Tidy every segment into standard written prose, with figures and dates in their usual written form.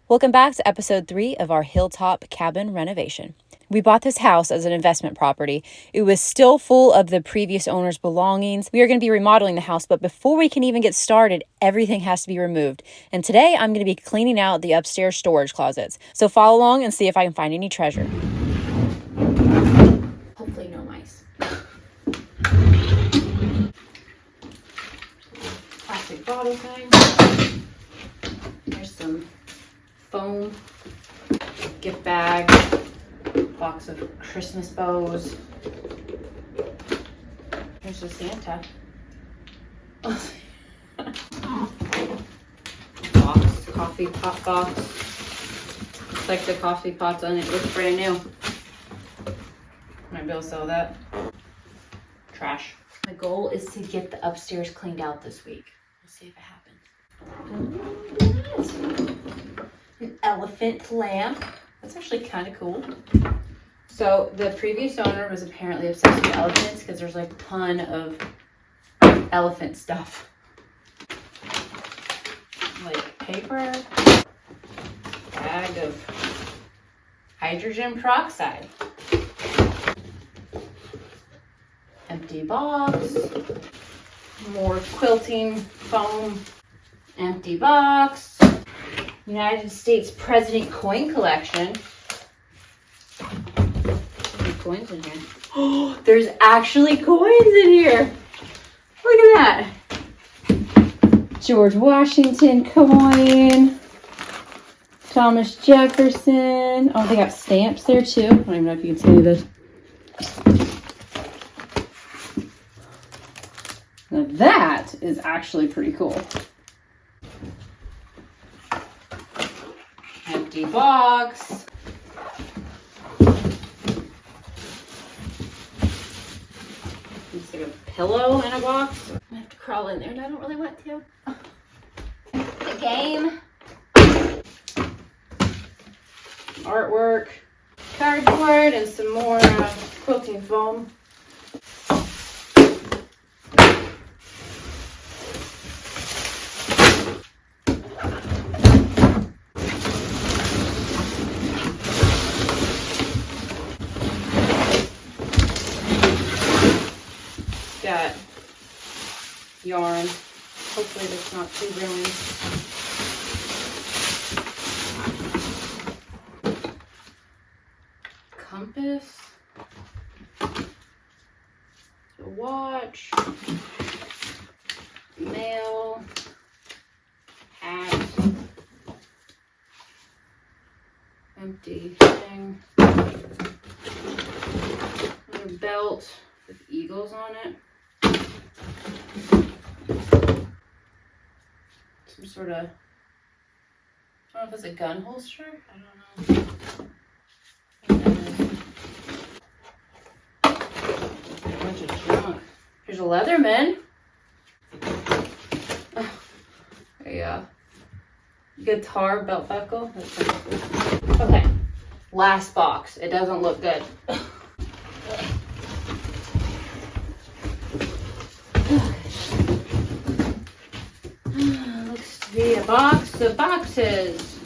Welcome back to episode 3 of our Hilltop cabin renovation. We bought this house as an investment property. It was still full of the previous owner's belongings. We are going to be remodeling the house, but before we can even get started, everything has to be removed. And today I'm going to be cleaning out the upstairs storage closets. So follow along and see if I can find any treasure. Hopefully no mice. Plastic bottle thing. There's some foam, gift bag, box of Christmas bows. There's the Santa. Box, coffee pot box. Looks like the coffee pot's on it. Looks brand new. Might be able to sell that. Trash. My goal is to get the upstairs cleaned out this week. We'll see if it happens. An elephant lamp. That's actually kind of cool. So the previous owner was apparently obsessed with elephants because there's like a ton of elephant stuff. Like paper, bag of hydrogen peroxide, empty box, more quilting foam, empty box. United States President coin collection. There's coins in here. Oh, there's actually coins in here. Look at that. George Washington coin. Thomas Jefferson. Oh, they got stamps there too. I don't even know if you can see this. Now that is actually pretty cool. Empty box. It's like a pillow in a box. I have to crawl in there and I don't really want to. The game. Artwork. Cardboard and some more quilting foam. Got yarn. Hopefully that's not too ruined. Compass. A watch. Mail. Hat. Empty thing. Another belt with eagles on it. Some sort of, I don't know if it's a gun holster. I don't know. A bunch of junk. Here's a Leatherman. A guitar belt buckle. Okay, last box. It doesn't look good. Looks to be a box of boxes.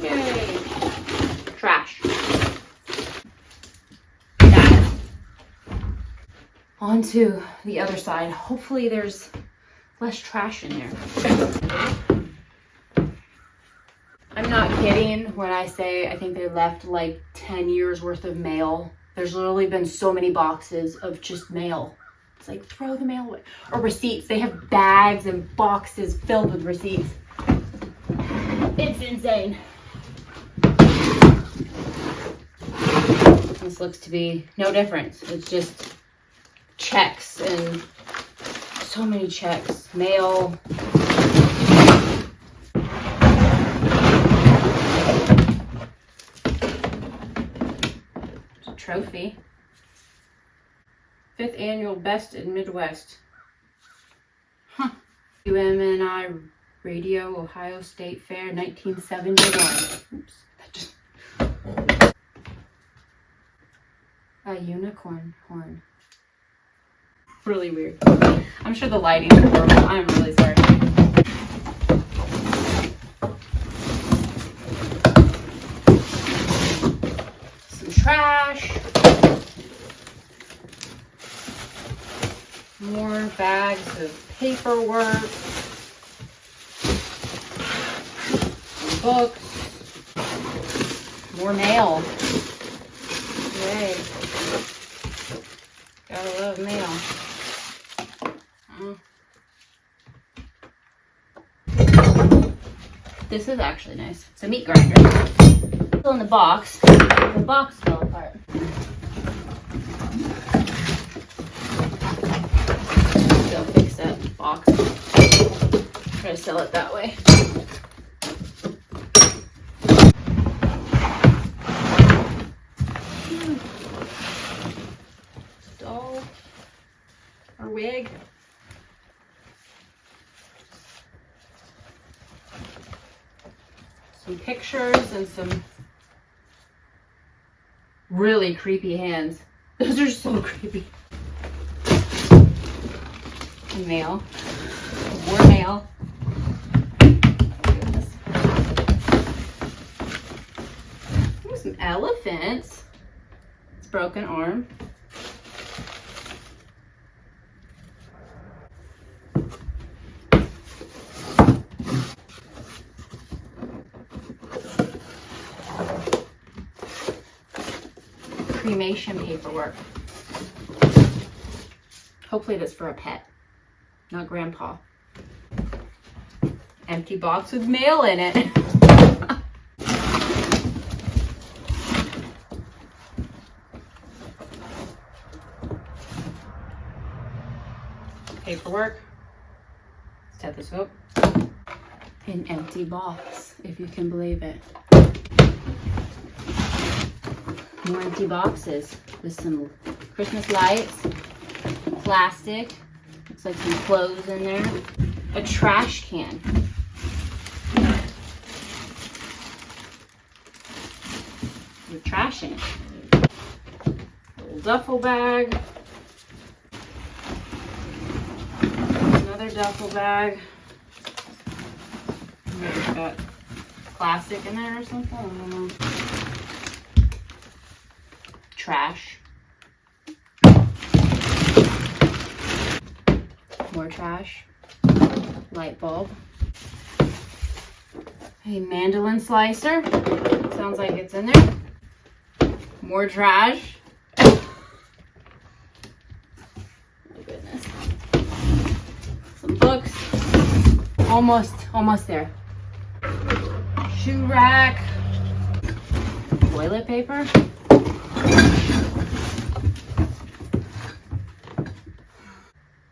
Yay. Trash. Got it. On to the other side. Hopefully there's less trash in there. I'm not kidding when I say I think they left like 10 years worth of mail. There's literally been so many boxes of just mail. It's like, throw the mail away. Or receipts. They have bags and boxes filled with receipts. It's insane. This looks to be no difference. It's just checks and so many checks. Mail. It's a trophy. 5th annual Best in Midwest. Huh. UMNI Radio, Ohio State Fair, 1971. Oops. That just... A unicorn horn. Really weird. I'm sure the lighting is horrible. I'm really sorry. trash. More bags of paperwork. Books. More mail. Yay. Gotta love mail. This is actually nice. It's a meat grinder. Still in the box. The box fell apart. Go fix that box. Try to sell it that way. Doll. Or wig. Some pictures and some really creepy hands. Those are so creepy. And mail. More mail. Goodness. There's some elephants. It's broken arm. Cremation paperwork. Hopefully that's for a pet, not grandpa. Empty box with mail in it. Paperwork. Stethoscope. An empty box, if you can believe it. More empty boxes with some Christmas lights, plastic, looks like some clothes in there, a trash can. With trash in it. Little duffel bag. Another duffel bag. Maybe it's got plastic in there or something, I don't know. Trash. More trash. Light bulb. A mandolin slicer. Sounds like it's in there. More trash. Oh my goodness. Some books. Almost there. Shoe rack. Toilet paper.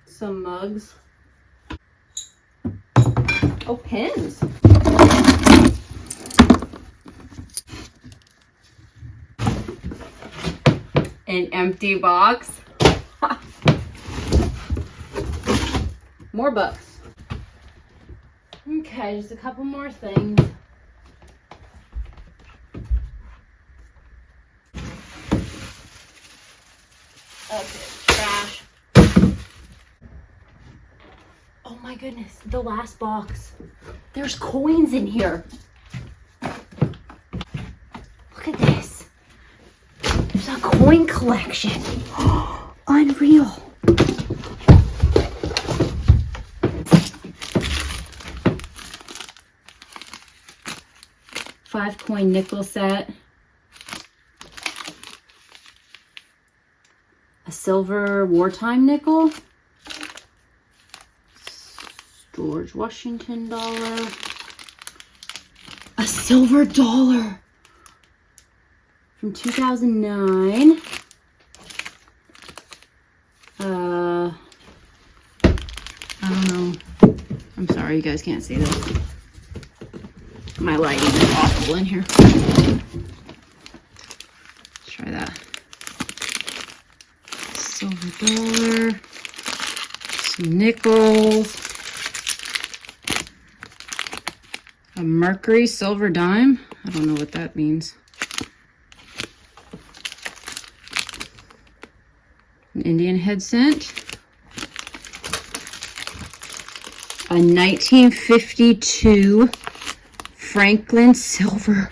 Some mugs. Oh, pins. An empty box. More books. Okay, just a couple more things. Okay, trash. Oh my goodness, the last box. There's coins in here. Look at this. There's a coin collection. Unreal. Five coin nickel set. A silver wartime nickel. George Washington dollar. A silver dollar from 2009. I don't know. I'm sorry, you guys can't see this. My lighting is awful in here. Let's try that. Silver dollar. Some nickels. A Mercury silver dime. I don't know what that means. An Indian head cent. A 1952 Franklin silver.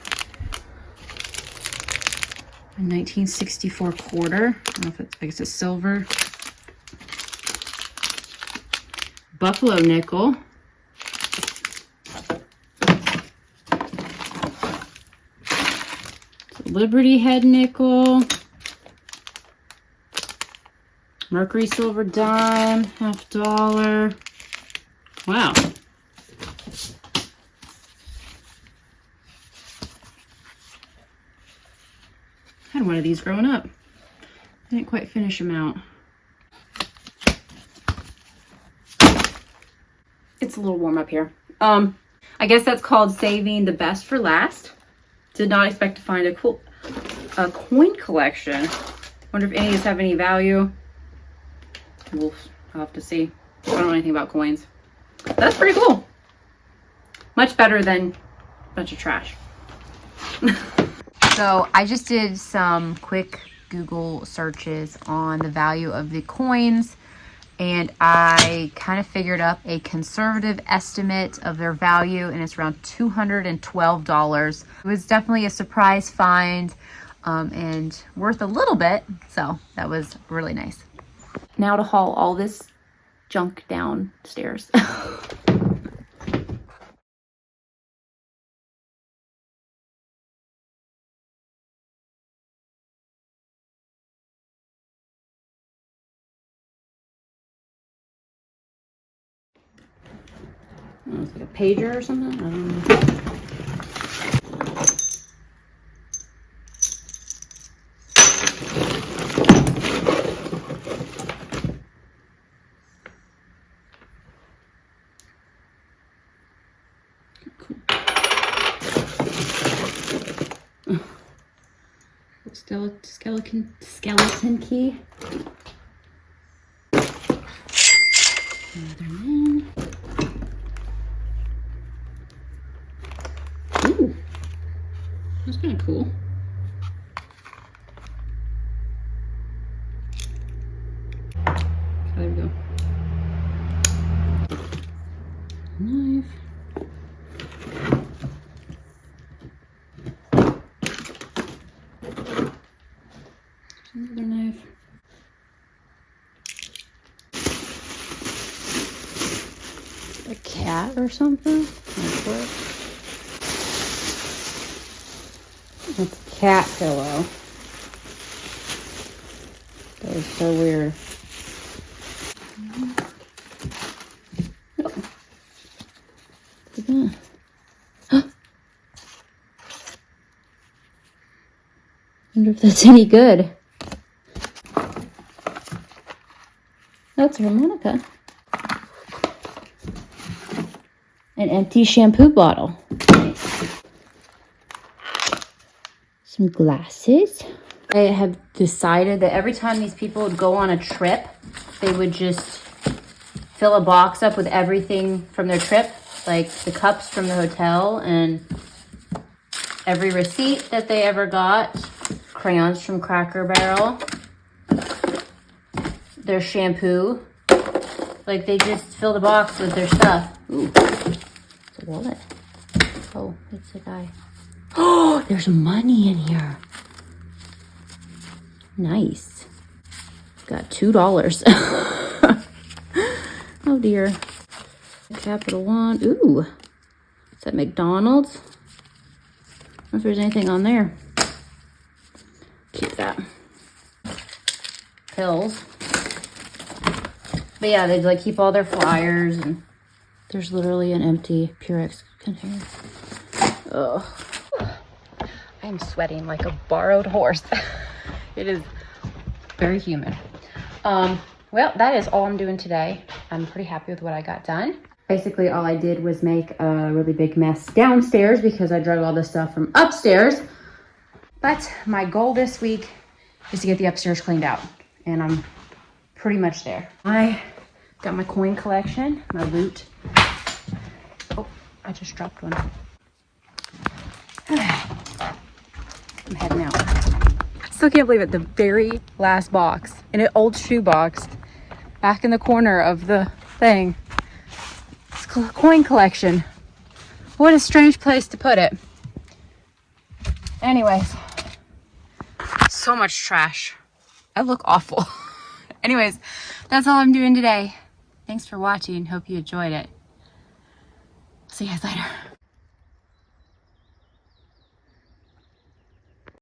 A 1964 quarter. I don't know if it's, I guess it's silver. Buffalo nickel. Liberty head nickel. Mercury silver dime, $50. Wow. Had one of these growing up. I didn't quite finish them out. It's a little warm up here. I guess that's called saving the best for last. Did not expect to find a coin collection. Wonder if any of these have any value. I'll have to see. I don't know anything about coins. That's pretty cool. Much better than a bunch of trash. So I just did some quick Google searches on the value of the coins, and I kind of figured up a conservative estimate of their value, and it's around $212. It was definitely a surprise find and worth a little bit, so that was really nice. Now to haul all this junk downstairs. It's like a pager or something. I don't know. Skeleton key. Another man. Ooh, that's kind of cool. There we go. Knife. Another knife. A cat or something? It's a cat pillow. That is so weird. Oh. Look at that. Huh. Wonder if that's any good. That's a harmonica. An empty shampoo bottle. Some glasses. I have decided that every time these people would go on a trip, they would just fill a box up with everything from their trip, like the cups from the hotel and every receipt that they ever got, crayons from Cracker Barrel, their shampoo. Like they just filled a box with their stuff. Ooh, it's a wallet. Oh, it's a guy. Oh, there's money in here. Nice. Got $2. Oh dear. Capital One. Ooh. Is that McDonald's? I don't know if there's anything on there. Keep that. Pills. But yeah, they like keep all their flyers, and there's literally an empty Purex container. Ugh. I'm sweating like a borrowed horse. It is very humid. Well, that is all I'm doing today. I'm pretty happy with what I got done. Basically, all I did was make a really big mess downstairs because I drug all this stuff from upstairs. But my goal this week is to get the upstairs cleaned out, and I'm pretty much there. I got my coin collection, my loot. Oh, I just dropped one. I'm heading out. Still can't believe it. The very last box in an old shoe box back in the corner of the thing. It's a coin collection. What a strange place to put it. Anyways, so much trash. I look awful. Anyways, that's all I'm doing today. Thanks for watching. Hope you enjoyed it. See you guys later.